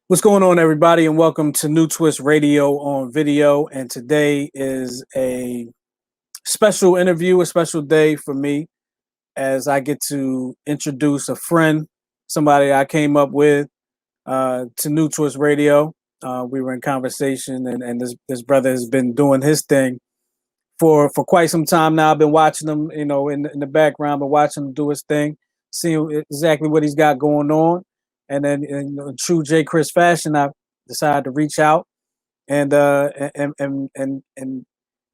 What's going on, everybody, and welcome to New Twist Radio on video. And today is a special interview, a special day for me as I get to introduce a friend, somebody I came up with to New Twist Radio. We were in conversation, and this brother has been doing his thing for quite some time now. I've been watching him, in the background, but watching him do his thing, seeing exactly what he's got going on. And then in true J. Chris fashion, I decided to reach out and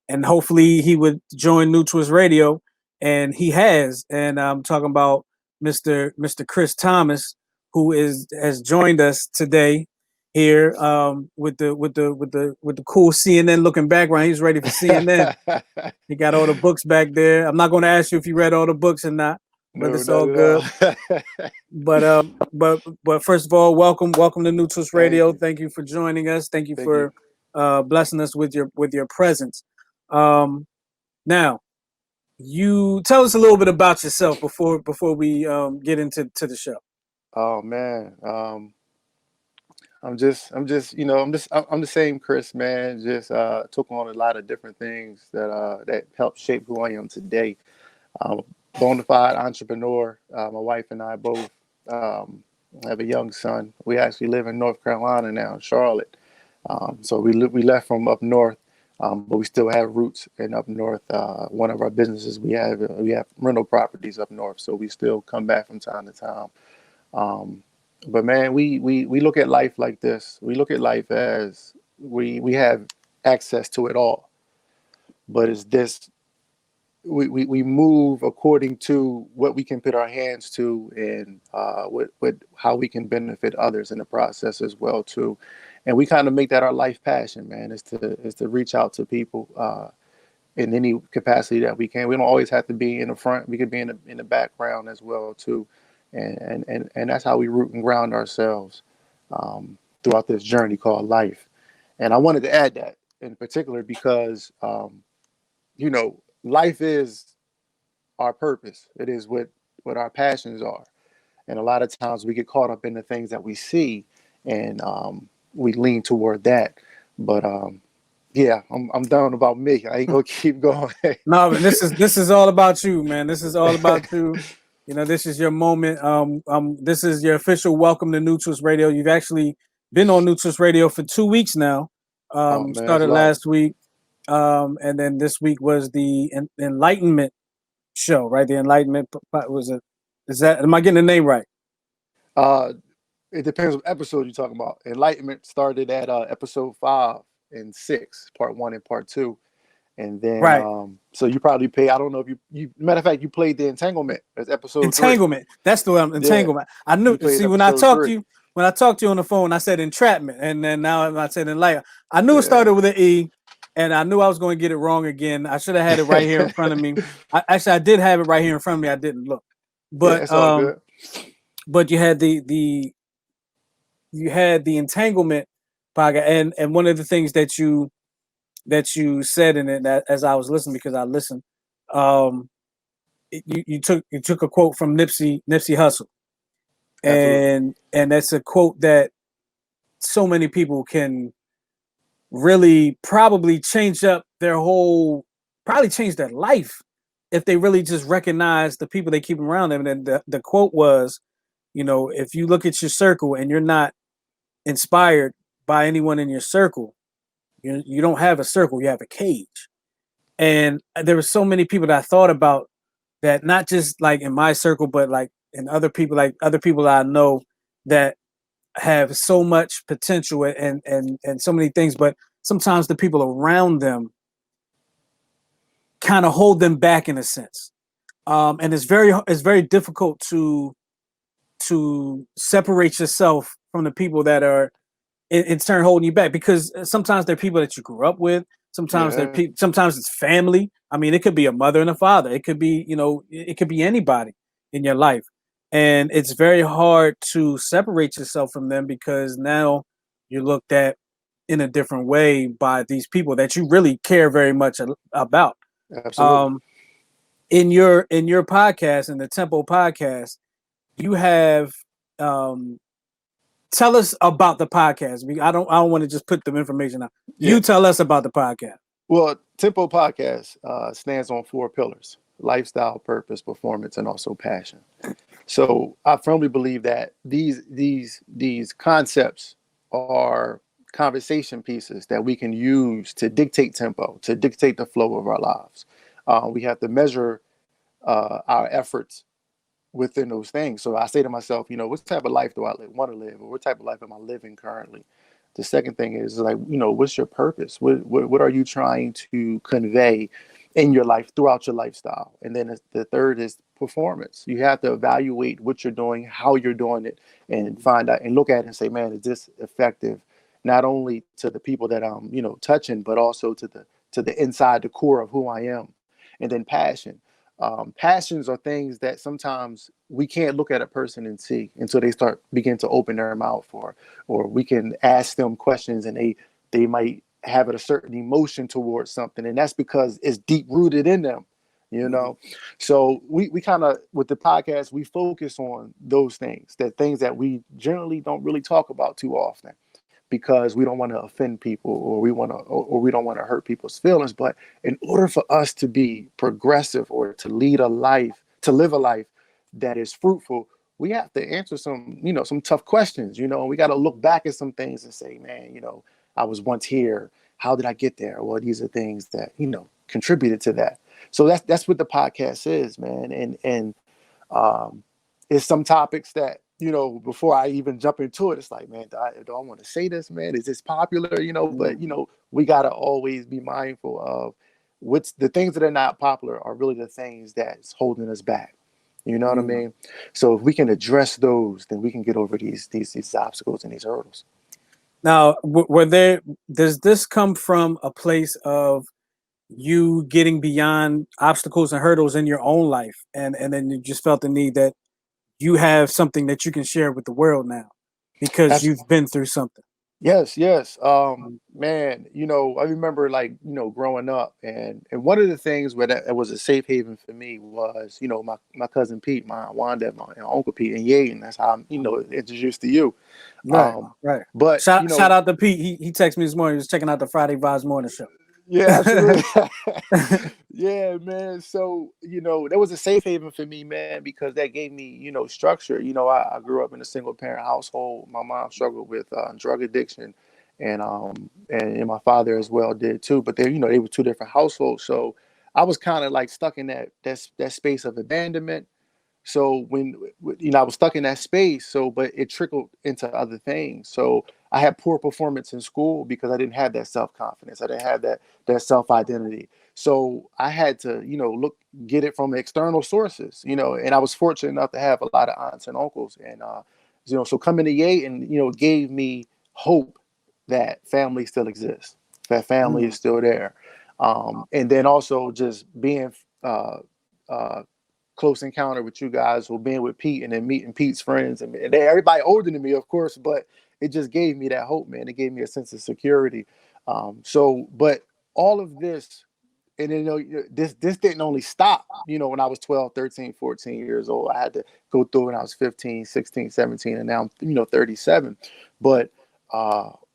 and hopefully he would join New Twist Radio, and he has. And I'm talking about Mr. Chris Thomas, who is has joined us today here with the cool CNN looking background. He's ready for CNN. He got all the books back there. I'm not going to ask you if you read all the books or not, but No, it's all not good. at all. But first of all, welcome to New Twist Thank Radio. you. Thank you for joining us. Thank you Thank you. for blessing us with your presence. Um, Now, you tell us a little bit about yourself before we get into the show. Oh man. I'm the same Chris, man. Just took on a lot of different things that helped shape who I am today. Um, Bona fide entrepreneur. My wife and I both have a young son. We actually live in North Carolina now, Charlotte. So we left from up north, but we still have roots in up north. One of our businesses we have rental properties up north, so we still come back from time to time. Um, but man, we look at life like this. We look at life as we have access to it all, but it's this we move according to what we can put our hands to and what how we can benefit others in the process as well too, and we kind of make that our life passion, man, is to reach out to people in any capacity that we can. We don't always have to be in the front. We could be in the background as well too, and that's how we root and ground ourselves throughout this journey called life. And I wanted to add that in particular because life is our purpose. It is what our passions are. And a lot of times we get caught up in the things that we see, and we lean toward that. But yeah, I'm done about me. I ain't gonna keep going. No, but this is all about you, man. This is all about you. This is your moment. This is your official welcome to New Twist Radio. You've actually been on New Twist Radio for 2 weeks now. Oh man, that's Started life. last week, and then this week was the Enlightenment show, right? The Enlightenment was it? Is that am I getting the name right? Uh, it depends what episode you're talking about. Enlightenment started at episode 5 and 6, part 1 and part 2. And then, Right. so you probably pay. I don't know if matter of fact, you played the entanglement as episode 3. Entanglement. That's the one. Yeah, Entanglement. I knew. you played See, episode 3. when I talked to you on the phone, I said entrapment, and then now I said enlightenment. I knew it Yeah, started with an E, and I knew I was going to get it wrong again. I should have had it right here in front of me. I did have it right here in front of me. I didn't look, yeah, but it's all good. but you had the entanglement podcast, and one of the things that you said in it that as I was listening because I listened, um, you took a quote from Nipsey Hussle, Absolutely, and that's a quote that so many people can really probably change their life if they really just recognize the people they keep around them. And the quote was, if you look at your circle and you're not inspired by anyone in your circle, you don't have a circle, you have a cage. And there were so many people that I thought about that, not just like in my circle, but in other people that I know that have so much potential and so many things, but sometimes the people around them kind of hold them back in a sense. And it's very difficult to separate yourself from the people that are in turn holding you back, because sometimes they're people that you grew up with. yeah, Sometimes it's family. I mean, it could be a mother and a father. It could be, it could be anybody in your life. And it's very hard to separate yourself from them because now you're looked at in a different way by these people that you really care very much about. absolutely. Um, in your podcast, in the Tempo podcast, you have um, tell us about the podcast. I don't want to just put the information out. Yeah. You tell us about the podcast. Well, Tempo Podcast stands on 4 pillars: lifestyle, purpose, performance, and also passion. So I firmly believe that these concepts are conversation pieces that we can use to dictate tempo, to dictate the flow of our lives. We have to measure our efforts within those things. So I say to myself, what type of life do I want to live, or what type of life am I living currently? The second thing is like, what's your purpose? What are you trying to convey in your life throughout your lifestyle? And then the third is performance. You have to evaluate what you're doing, how you're doing it, and find out and look at it and say, man, is this effective? Not only to the people that I'm, touching, but also to the inside, the core of who I am. And then passion. Passions are things that sometimes we can't look at a person and see until they begin to open their mouth, or we can ask them questions and they might have a certain emotion towards something, and that's because it's deep rooted in them. So we kind of, with the podcast, we focus on those things that we generally don't really talk about too often, because we don't want to offend people, or we don't want to hurt people's feelings. But in order for us to be progressive, or to live a life that is fruitful, we have to answer some tough questions. We got to look back at some things and say, man, I was once here. How did I get there? Well, these are things that, contributed to that. So that's what the podcast is, man. And it's some topics that, before I even jump into it, it's like, man, do I want to say this, man? Is this popular? But, we got to always be mindful of what's the things that are not popular are really the things that's holding us back. You know what I mean? So if we can address those, then we can get over these obstacles and these hurdles. Now, does this come from a place of you getting beyond obstacles and hurdles in your own life, and then you just felt the need that you have something that you can share with the world now because you've been through something? Yes. Man, I remember growing up, and one of the things where that was a safe haven for me was, my cousin Pete, my Aunt Wanda, and Uncle Pete and Yaden. That's how I'm, introduced to you. Right. But shout out to Pete. He texted me this morning. He was checking out the Friday Vibes Morning Show. Yeah, absolutely. Yeah, man. So, that was a safe haven for me, man, because that gave me, structure. I grew up in a single parent household. My mom struggled with drug addiction, and my father as well did too. But they were two different households. So I was kind of like stuck in that space of abandonment. So when I was stuck in that space, but it trickled into other things. So I had poor performance in school because I didn't have that self-confidence. I didn't have that self-identity. So I had to, get it from external sources, and I was fortunate enough to have a lot of aunts and uncles. And, so coming to Yaden, gave me hope that family still exists, that family is still there. And then also just being, close encounter with you guys, or being with Pete, and then meeting Pete's friends, and everybody older than me, of course, but it just gave me that hope, man. It gave me a sense of security. But all of this, and this didn't only stop, when I was 12, 13, 14 years old. I had to go through when I was 15, 16, 17, and now I'm, 37. But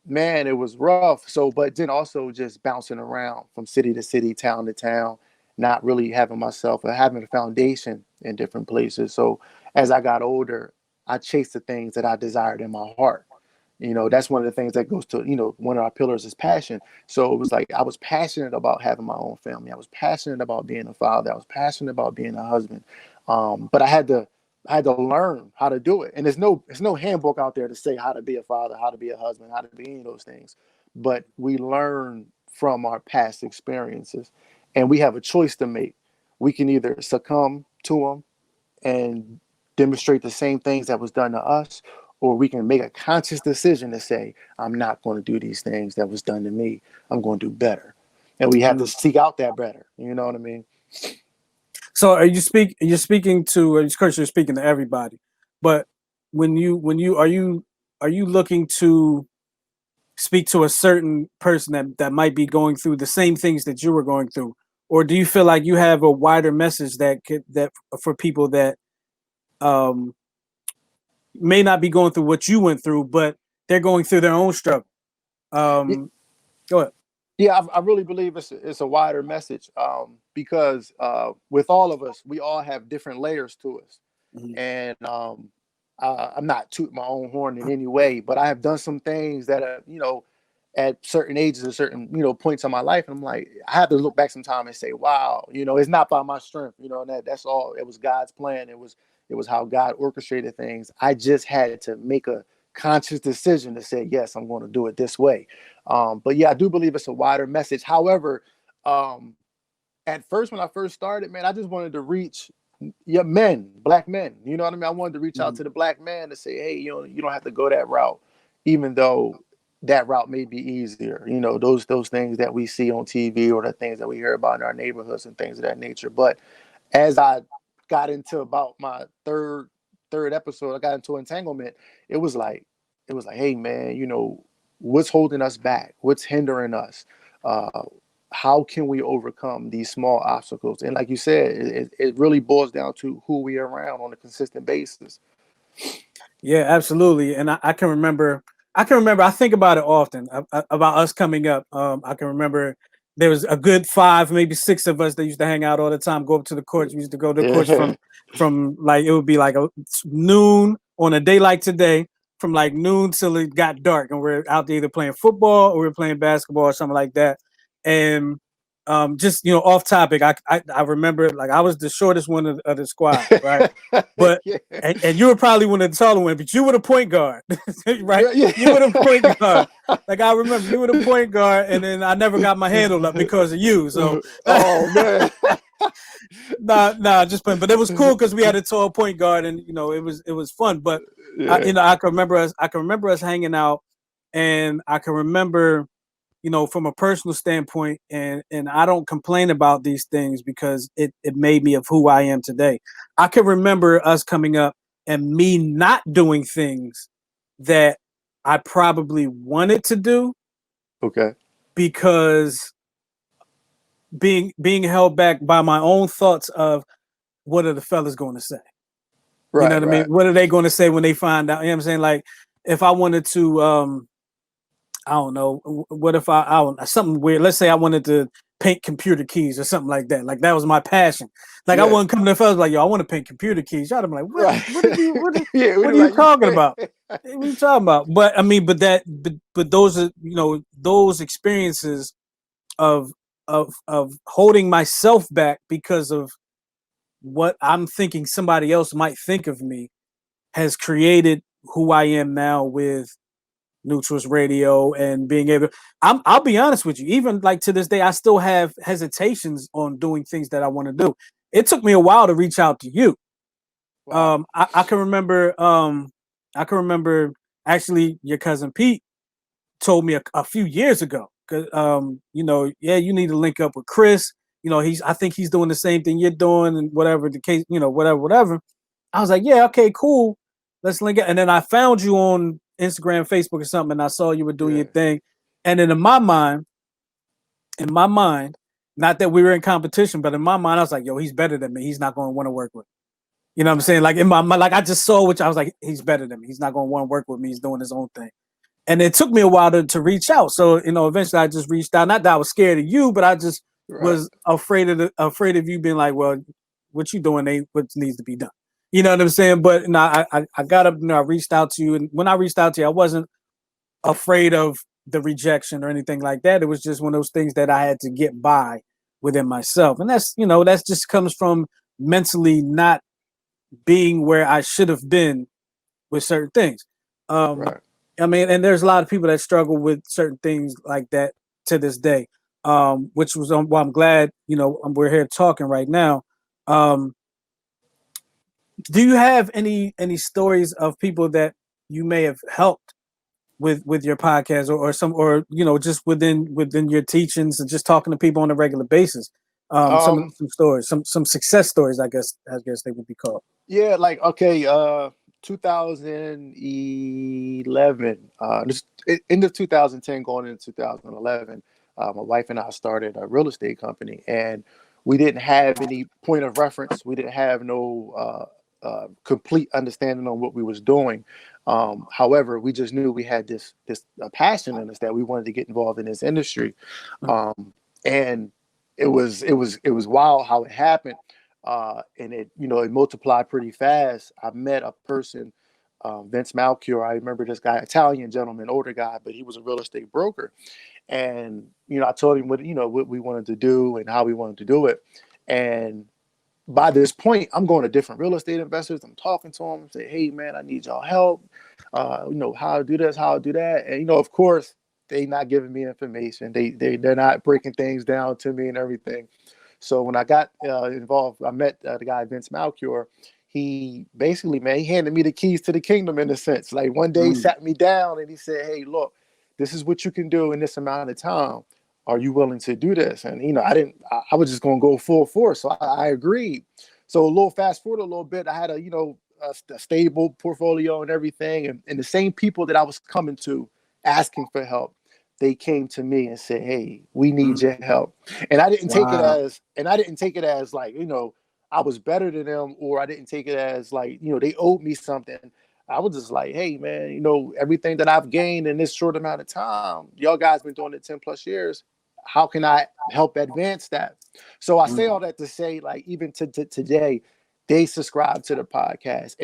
man, it was rough. But then also just bouncing around from city to city, town to town, not really having a foundation in different places. So as I got older, I chased the things that I desired in my heart. That's one of the things that goes to, one of our pillars is passion. So it was like, I was passionate about having my own family. I was passionate about being a father. I was passionate about being a husband. But I had to learn how to do it. And there's no handbook out there to say how to be a father, how to be a husband, how to be any of those things. But we learn from our past experiences. And we have a choice to make. We can either succumb to them and demonstrate the same things that was done to us, or we can make a conscious decision to say, I'm not going to do these things that was done to me. I'm going to do better. And we have to seek out that better. You know what I mean? So you're speaking to, of course you're speaking to everybody, but when you are you looking to speak to a certain person that might be going through the same things that you were going through? Or do you feel like you have a wider message that for people that may not be going through what you went through, but they're going through their own struggle. Y- Go ahead. Yeah, I really believe it's a wider message, because with all of us, we all have different layers to us. Mhm. And I'm not tooting my own horn in any way, but I have done some things that are, at certain ages or certain, points in my life, and I'm like, I have to look back sometime and say, wow, it's not by my strength, and that's all. It was God's plan. It was how God orchestrated things. I just had to make a conscious decision to say, yes, I'm going to do it this way. But yeah, I do believe it's a wider message. However, um, at first, when I first started, man, I just wanted to reach black men. You know what I mean? I wanted to reach out Mhm. to the black man to say, hey, you don't have to go that route, even though that route may be easier. Those things that we see on TV or the things that we hear about in our neighborhoods and things of that nature. But as I got into about my third episode, I got into entanglement. It was like, hey man, what's holding us back? What's hindering us? Uh, how can we overcome these small obstacles? And like you said, it really boils down to who we are around on a consistent basis. Yeah, absolutely. And I can remember. I think about it often about us coming up. I can remember there was a good 5, maybe 6 of us that used to hang out all the time. Go up to the courts. We used to go to the courts Yeah. from like it would be like noon on a day like today, from like noon till it got dark, and we're out there either playing football or we're playing basketball or something like that. And just off topic, I remember like I was the shortest one of the squad, right? But Yeah. and you were probably one of the taller ones, but you were the point guard, right? Yeah. You were the point guard. Like I remember, you were the point guard, and then I never got my handle up because of you. So, Oh man. nah, just playing. But it was cool because we had a tall point guard, and it was fun. But Yeah. I can remember us hanging out, and I can remember from a personal standpoint, and I don't complain about these things because it made me of who I am today. I can remember us coming up and me not doing things that I probably wanted to do Okay. because being held back by my own thoughts of what are the fellas going to say? You know Right. what I mean? Right. What are they going to say when they find out? You know what I'm saying? Like if I wanted to I don't know. What if I don't something weird? Let's say I wanted to paint computer keys or something like that. Like that was my passion. Like I Yeah. wouldn't come to the fellas like, yo, I want to paint computer keys. Y'all be like, what? Right. Yeah. What We're are you like, you talking can't. about? What are you talking about? But I mean, but those are those experiences of of holding myself back because of what I'm thinking somebody else might think of me has created who I am now with New Twist Radio and being able. I'll be honest with you. Even like to this day, I still have hesitations on doing things that I want to do. It took me a while to reach out to you. Wow. I can remember. I can remember actually your cousin Pete told me a few years ago. Cause yeah, you need to link up with Chris. I think he's doing the same thing you're doing, and whatever the case, whatever. I was like, yeah, okay, cool. Let's link it. And then I found you on Instagram, Facebook, or something, and I saw you were doing your Yeah. thing. And then in my mind, not that we were in competition, but in my mind, I was like, yo, he's better than me. He's not going to want to work with me. You know what I'm saying? Like in my mind, like I just saw which I was like, he's better than me. He's not going to want to work with me. He's doing his own thing. And it took me a while to reach out. So, eventually I just reached out. Not that I was scared of you, but I just Right. was afraid of you being like, well, what you doing ain't what needs to be done. You know what I'm saying? But no, I got up, I reached out to you. And when I reached out to you, I wasn't afraid of the rejection or anything like that. It was just one of those things that I had to get by within myself. And that's just comes from mentally not being where I should have been with certain things. Um, Right. I mean, and there's a lot of people that struggle with certain things like that to this day. Which was why I'm glad we're here talking right now. Um, do you have any stories of people that you may have helped with your podcast or just within your teachings and just talking to people on a regular basis? Um. Some stories, some success stories, I guess they would be called. Yeah. Like, okay. 2011. Just end of 2010, going into 2011. My wife and I started a real estate company, and we didn't have any point of reference. We didn't have no complete understanding on what we was doing. However, we just knew we had this passion in us that we wanted to get involved in this industry, and it was wild how it happened, and it multiplied pretty fast. I met a person, Vince Malcure. I remember this guy, Italian gentleman, older guy, but he was a real estate broker. And I told him what we wanted to do and how we wanted to do it. And by this point, I'm going to different real estate investors. I'm talking to them, say, "Hey, man, I need y'all help. How to do this, how to do that." And of course, they not giving me information. They're not breaking things down to me and everything. So when I got involved, I met the guy Vince Malcure. He basically, man, he handed me the keys to the kingdom in a sense. Like one day, he sat me down and he said, "Hey, look, this is what you can do in this amount of time. Are you willing to do this?" And I was just going to go full force. So I agreed. So a little fast forward a little bit, I had a stable portfolio and everything. And the same people that I was coming to asking for help, they came to me and said, "Hey, we need your help." And I didn't take it as like, I was better than them, or I didn't take it as like, they owed me something. I was just like, "Hey, man, everything that I've gained in this short amount of time, y'all guys been doing it 10 plus years. How can I help advance that?" So I say all that to say, like, even to today, they subscribe to the podcast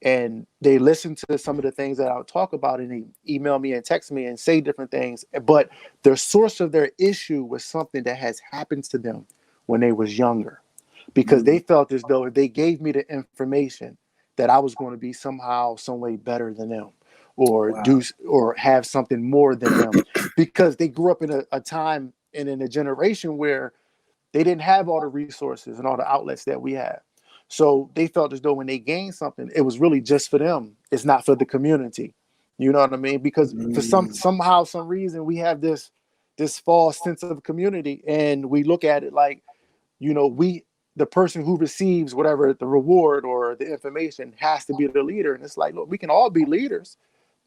and they listen to some of the things that I'll talk about, and they email me and text me and say different things. But the source of their issue was something that has happened to them when they was younger, because they felt as though if they gave me the information, that I was going to be somehow, some way better than them, or have something more than them, because they grew up in a time and in a generation where they didn't have all the resources and all the outlets that we have. So they felt as though when they gained something, it was really just for them. It's not for the community. You know what I mean? Because for some reason, we have this false sense of community, and we look at it like, the person who receives whatever the reward or the information has to be the leader. And it's like, look, we can all be leaders.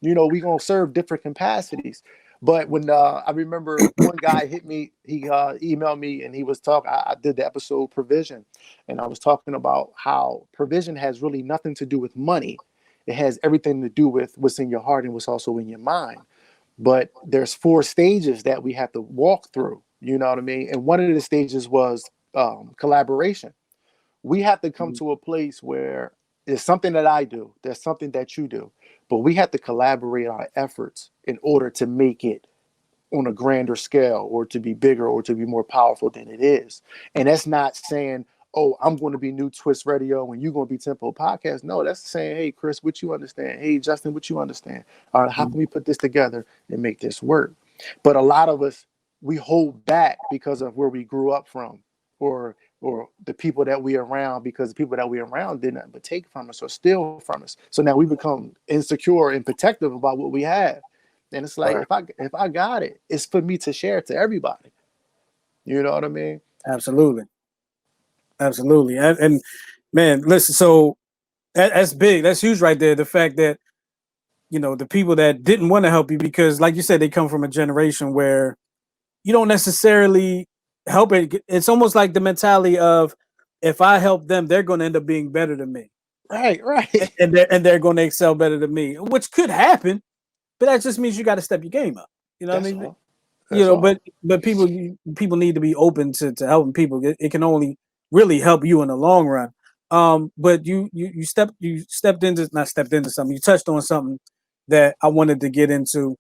We're going to serve different capacities. But when I remember one guy hit me, he emailed me and he was talking, I did the episode Provision. And I was talking about how provision has really nothing to do with money. It has everything to do with what's in your heart and what's also in your mind. But there's 4 stages that we have to walk through. You know what I mean? And one of the stages was collaboration. We have to come to a place where there's something that I do, there's something that you do, but we have to collaborate our efforts in order to make it on a grander scale, or to be bigger, or to be more powerful than it is. And that's not saying, "Oh, I'm going to be New Twist Radio and you're going to be Tempo Podcast." No, that's saying, "Hey, Chris, what you understand? Hey, Justin, what you understand? All right, how can we put this together and make this work?" But a lot of us, we hold back because of where we grew up from, or the people that we around, because the people that we around did nothing but take from us or steal from us. So now we become insecure and protective about what we have. And it's like, if I got it, it's for me to share to everybody. You know what I mean? Absolutely. And man, listen, so that's big. That's huge right there. The fact that, the people that didn't want to help you, because like you said, they come from a generation where you don't necessarily help it. It's almost like the mentality of, if I help them, they're going to end up being better than me. Right. And they're going to excel better than me, which could happen, but that just means you got to step your game up. You know what I mean? But people need to be open to helping people. It can only really help you in the long run. But you stepped into something. You touched on something that I wanted to get into.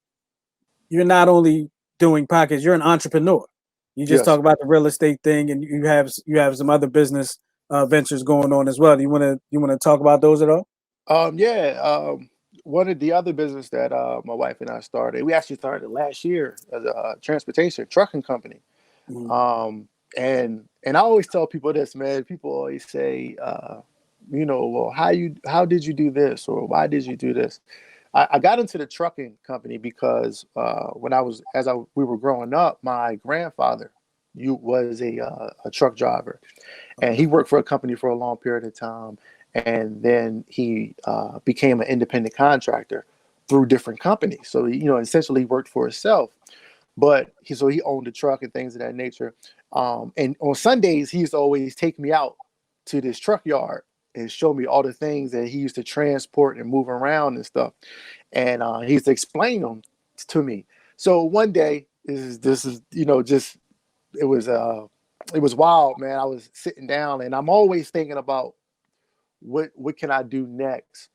You're not only doing podcasts, you're an entrepreneur. You just talk about the real estate thing, and you have some other business ventures going on as well. Do you want to talk about those at all? One of the other business that my wife and I started, we actually started last year as a transportation trucking company. And I always tell people this, man. People always say, well, how did you do this, or why did you do this? I got into the trucking company because when we were growing up, my grandfather was a truck driver, and he worked for a company for a long period of time, and then he became an independent contractor through different companies. So essentially worked for himself, but he owned a truck and things of that nature. And on Sundays, he used to always take me out to this truck yard and show me all the things that he used to transport and move around and stuff. And he used to explain them to me. So one day, this is just it was it was wild, man. I was sitting down, and I'm always thinking about what can I do next,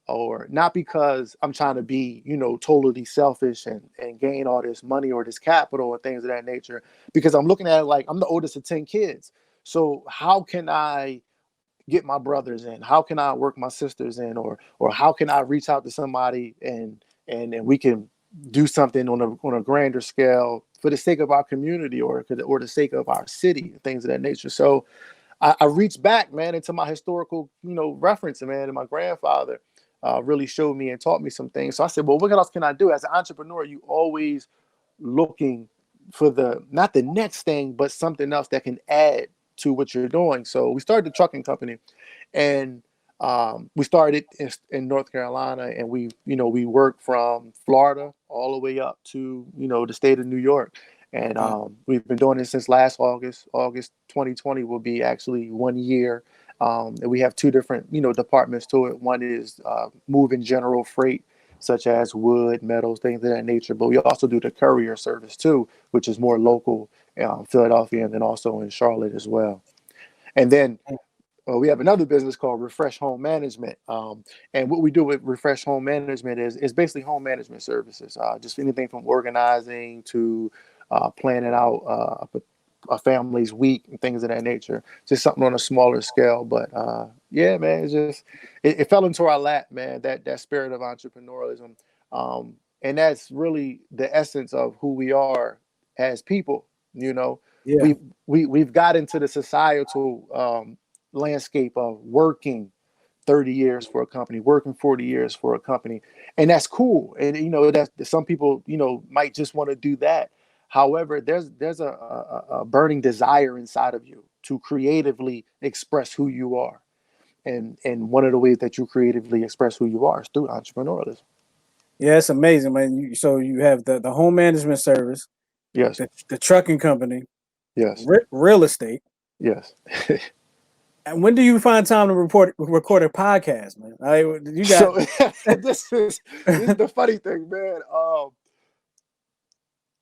or not because I'm trying to be, totally selfish and gain all this money or this capital and things of that nature, because I'm looking at it like I'm the oldest of 10 kids. So how can I get my brothers in? How can I work my sisters in? Or how can I reach out to somebody and we can do something on a grander scale for the sake of our community or the sake of our city, things of that nature. So I reached back, man, into my historical, reference, man, and my grandfather really showed me and taught me some things. So I said, well, what else can I do? As an entrepreneur, you always looking for not the next thing, but something else that can add to what you're doing. So we started the trucking company, and we started in North Carolina, and we work from Florida all the way up to, the state of New York. And we've been doing this since last August. August 2020 will be actually 1 year. And we have two different, departments to it. One is moving general freight, such as wood, metals, things of that nature. But we also do the courier service too, which is more local, Philadelphia, and then also in Charlotte as well. And then we have another business called Refresh Home Management. And what we do with Refresh Home Management is basically home management services, just anything from organizing to planning out a family's week and things of that nature. Just something on a smaller scale. But yeah, man, it fell into our lap, man, that spirit of entrepreneurialism. And that's really the essence of who we are as people. Yeah. We've got into the societal landscape of working 30 years for a company, working 40 years for a company. And that's cool. And, that's some people, might just want to do that. However, there's a burning desire inside of you to creatively express who you are. And one of the ways that you creatively express who you are is through entrepreneurialism. Yeah, it's amazing, man. So you have the home management service, Yes. the trucking company, Yes. real estate. Yes. And when do you find time to record a podcast, man? You got. So this is the funny thing, man.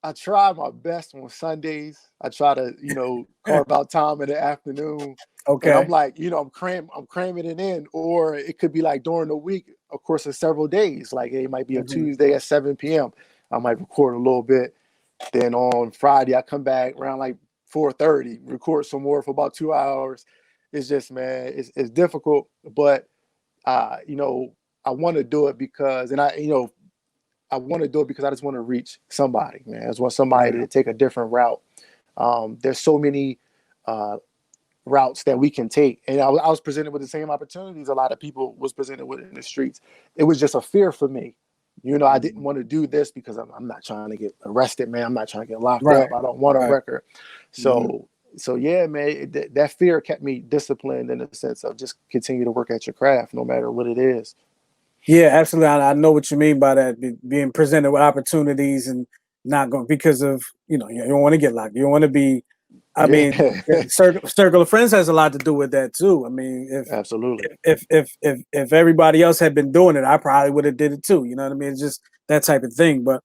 I try my best on Sundays. I try to, carve out time in the afternoon. Okay. And I'm like, I'm cramming it in. Or it could be like during the week, of course, it's several days. Like it might be a Tuesday at 7 p.m. I might record a little bit. Then on Friday, I come back around like 4:30, record some more for about 2 hours. It's just, man, it's difficult. But, I want to do it because, and I want to do it because I just want to reach somebody, man. I just want somebody to take a different route. There's so many routes that we can take. And I was presented with the same opportunities a lot of people was presented with in the streets. It was just a fear for me. I didn't want to do this because I'm not trying to get arrested, man. I'm not trying to get locked up. I don't want a record. So yeah, man, that fear kept me disciplined in the sense of just continue to work at your craft, no matter what it is. Yeah, absolutely. I know what you mean by that. Being presented with opportunities and not going because of you don't want to get locked. You don't want to be. I mean, circle of friends has a lot to do with that too. I mean, absolutely. If everybody else had been doing it, I probably would have did it too. You know what I mean? It's just that type of thing. But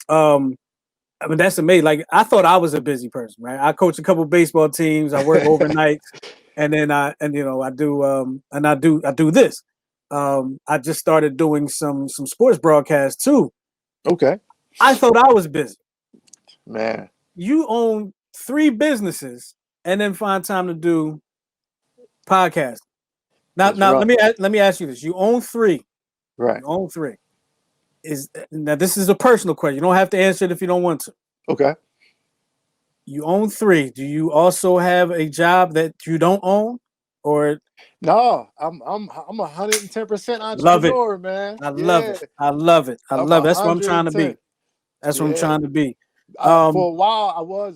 I mean, that's amazing. Like I thought I was a busy person, right? I coach a couple of baseball teams. I work overnight, and then I do this. I just started doing some sports broadcasts too. Okay. I thought I was busy. Man. You own 3 businesses and then find time to do podcasts. Now let me ask you this. You own 3. Right. You own 3. Now this is a personal question. You don't have to answer it if you don't want to. Okay. You own 3. Do you also have a job that you don't own? Or no, I'm 110% entrepreneur, man. I love it. I love it. That's what I'm trying to be. That's what I'm trying to be. For a while,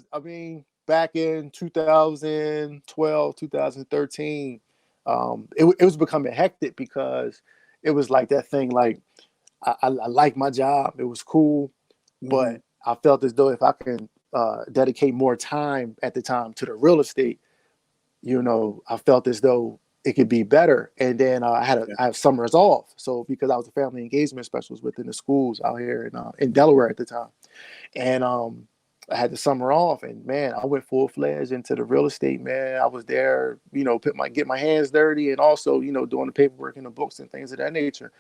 back in 2012, 2013, it was becoming hectic because it was like that thing. Like I like my job. It was cool, but I felt as though if I can dedicate more time at the time to the real estate, I felt as though it could be better. And then Yeah. I have summers off. So because I was a family engagement specialist within the schools out here in Delaware at the time, and I had the summer off, and man, I went full fledged into the real estate. Man, I was there, get my hands dirty, and also doing the paperwork and the books and things of that nature.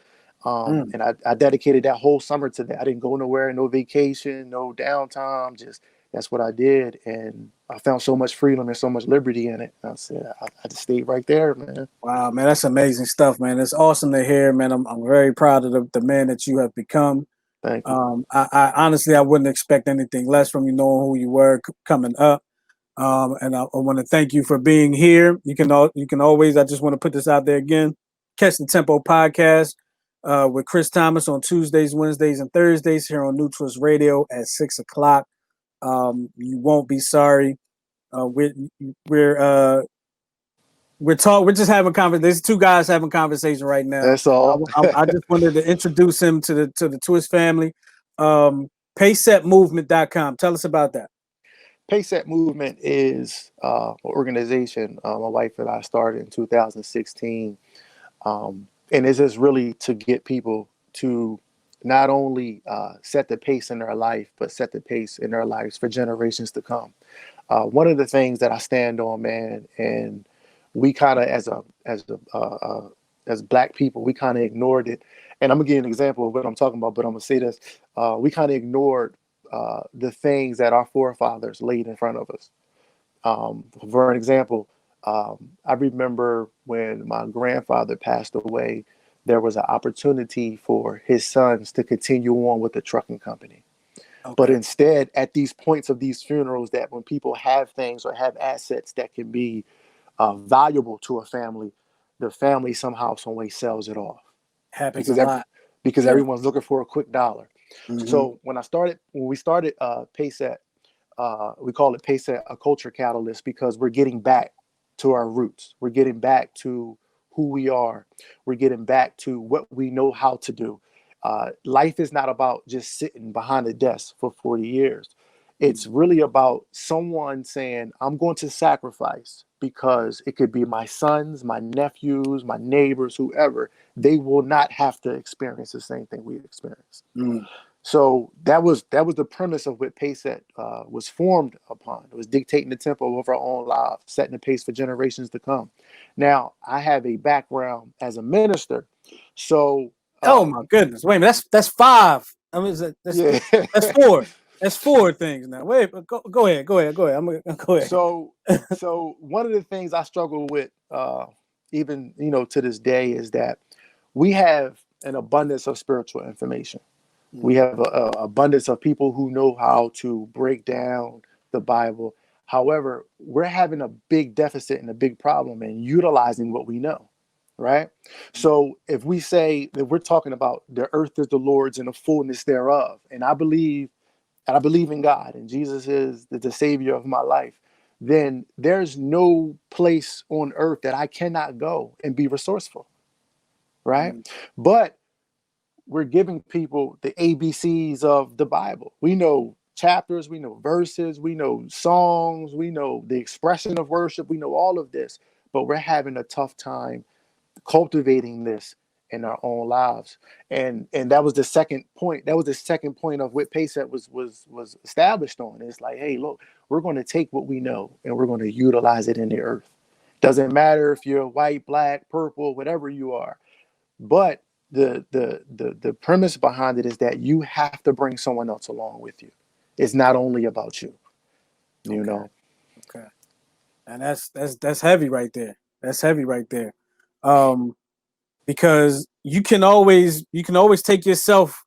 Mm. And I dedicated that whole summer to that. I didn't go nowhere, no vacation, no downtime. Just that's what I did, and I found so much freedom and so much liberty in it. And I said, I just stayed right there, man. Wow, man, that's amazing stuff, man. It's awesome to hear, man. I'm very proud of the man that you have become. Thank you. I honestly, I wouldn't expect anything less from you, knowing who you were coming up. And I want to thank you for being here. You can always. I just want to put this out there again. Catch the Tempo podcast with Chris Thomas on Tuesdays, Wednesdays, and Thursdays here on New Twist Radio at 6 o'clock. You won't be sorry. We're we're just having conversation. There's two guys having conversation right now. That's all. I just wanted to introduce him to the Twist family. PaysetMovement.com. Tell us about that. Payset Movement is an organization my wife and I started in 2016. And it's just really to get people to not only set the pace in their life, but set the pace in their lives for generations to come. One of the things that I stand on, man, and we kind of as Black people, we kind of ignored it. And I'm gonna give you an example of what I'm talking about, but I'm gonna say this: we kind of ignored the things that our forefathers laid in front of us. For an example, I remember when my grandfather passed away, there was an opportunity for his sons to continue on with the trucking company. Okay. But instead, at these points of these funerals, that when people have things or have assets that can be valuable to a family, the family somehow, some way sells it off Happens because a lot. because Yeah. everyone's looking for a quick dollar. Mhm. So when we started Payset, we call it Payset a culture catalyst because we're getting back to our roots. We're getting back to who we are. We're getting back to what we know how to do. Life is not about just sitting behind a desk for 40 years. It's really about someone saying, I'm going to sacrifice because it could be my sons, my nephews, my neighbors, whoever. They will not have to experience the same thing we experienced. Mm. So that was the premise of what Payset was formed upon. It was dictating the tempo of our own lives, setting the pace for generations to come. Now, I have a background as a minister, so Oh my goodness! Wait a minute. That's five. I mean, yeah. that's four. That's four things now. Wait, go ahead. I'm gonna go ahead. So one of the things I struggle with, even to this day, is that we have an abundance of spiritual information. We have an abundance of people who know how to break down the Bible. However, we're having a big deficit and a big problem in utilizing what we know, right? So if we say that we're talking about the earth is the Lord's and the fullness thereof, and I believe in God and Jesus is the savior of my life, then there's no place on earth that I cannot go and be resourceful, right? But we're giving people the ABCs of the Bible. We know chapters, we know verses, we know songs, we know the expression of worship, we know all of this, but we're having a tough time cultivating this in our own lives. And that was the second point. That was the second point of what Payset was established on. It's like, hey, look, we're going to take what we know and we're going to utilize it in the earth. Doesn't matter if you're white, black, purple, whatever you are. But the premise behind it is that you have to bring someone else along with you. It's not only about you, you know. Okay, and that's heavy right there. That's heavy right there, because you can always take yourself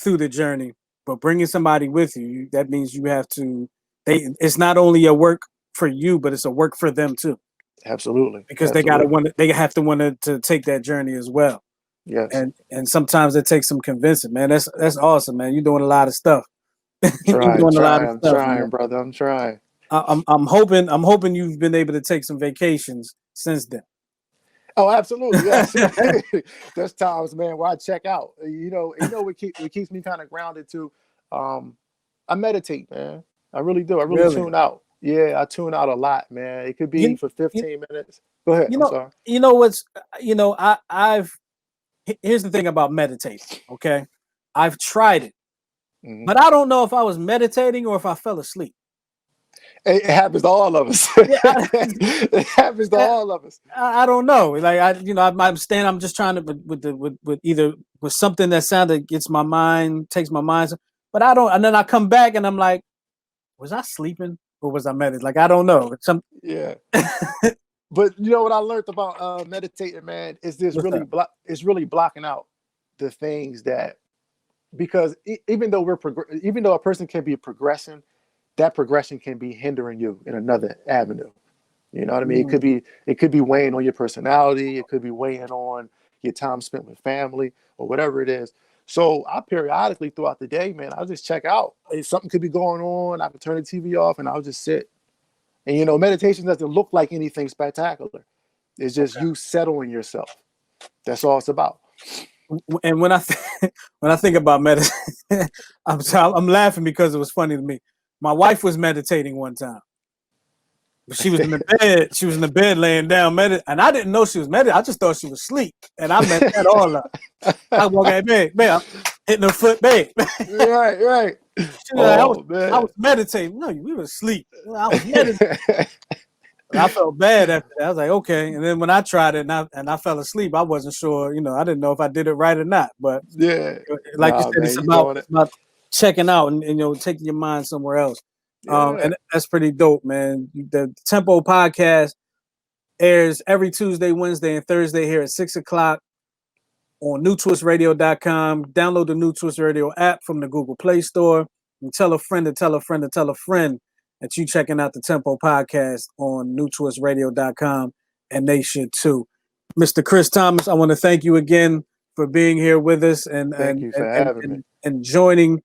through the journey, but bringing somebody with you, that means you have to. It's not only a work for you, but it's a work for them too. Absolutely, because absolutely. they have to want to take that journey as well. Yes. And sometimes it takes some convincing, man. That's awesome, man. You're doing a lot of stuff. You're I'm doing a lot of stuff, trying, man. brother. I'm trying. I'm hoping you've been able to take some vacations since then. Oh, absolutely. Yes. There's times, man, where I check out. What keeps me kind of grounded too. I meditate, man. I really do. I really tune out. Yeah, I tune out a lot, man. It could be You, for you, 15 minutes. Go ahead. You I'm know, sorry. you know what's, here's the thing about meditating. Okay, I've tried it, Mhm. but I don't know if I was meditating or if I fell asleep. It happens to all of us. Yeah, It happens to all of us. I don't know. Like I'm just trying to with either with something that sounded gets my mind, takes my mind, but I don't. And then I come back and I'm like, was I sleeping or was I meditating? Like I don't know. It's some Yeah. But you know what I learned about meditating, man, is this what's really up? it's really blocking out the things that, because even though even though a person can be progressing, that progression can be hindering you in another avenue. You know what I mean? Mm, It could be weighing on your personality. It could be weighing on your time spent with family or whatever it is. So I periodically throughout the day, man, I'll just check out. If something could be going on, I could turn the TV off and I'll just sit. And you know, meditation doesn't look like anything spectacular. It's just okay. you settling yourself. That's all it's about. And when when I think about meditating, I'm laughing because it was funny to me. My wife was meditating one time. She was in the bed. She was in the bed laying down, and I didn't know she was meditating. I just thought she was asleep, and I messed that all up. I walk out, babe, I'm hitting her foot, babe. Right, right. She was like, Oh I was man. meditating. No, we were asleep. I was meditating. I felt bad after that. I was like, okay. And then when I tried it and I fell asleep, I wasn't sure. I didn't know if I did it right or not. But Yeah. like you Nah, said, man, it's you doing it. about checking out and taking your mind somewhere else. Yeah. And that's pretty dope, man. The Tempo podcast airs every Tuesday, Wednesday, and Thursday here at 6:00 on newtwistradio.com. Download the New Twist Radio app from the Google Play Store and tell a friend to tell a friend to tell a friend that you checking out the Tempo podcast on newtwistradio.com, and they should too. Mr. Chris Thomas, I want to thank you again for being here with us Thank you for having me. and joining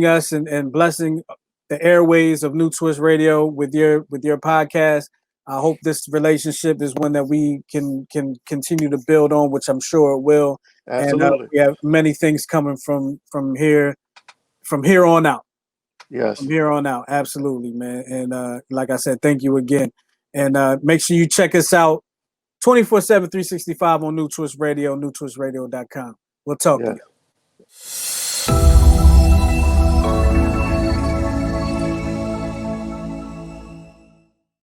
us and blessing the airways of New Twist Radio with your podcast. I hope this relationship is one that we can continue to build on, which I'm sure it will. And Absolutely. we have many things coming from here on out. Yes. From here on out, absolutely, man. And like I said, thank you again. And make sure you check us out 24/7, 365 on New Twist Radio, newtwistradio.com. We'll talk to Yes. you.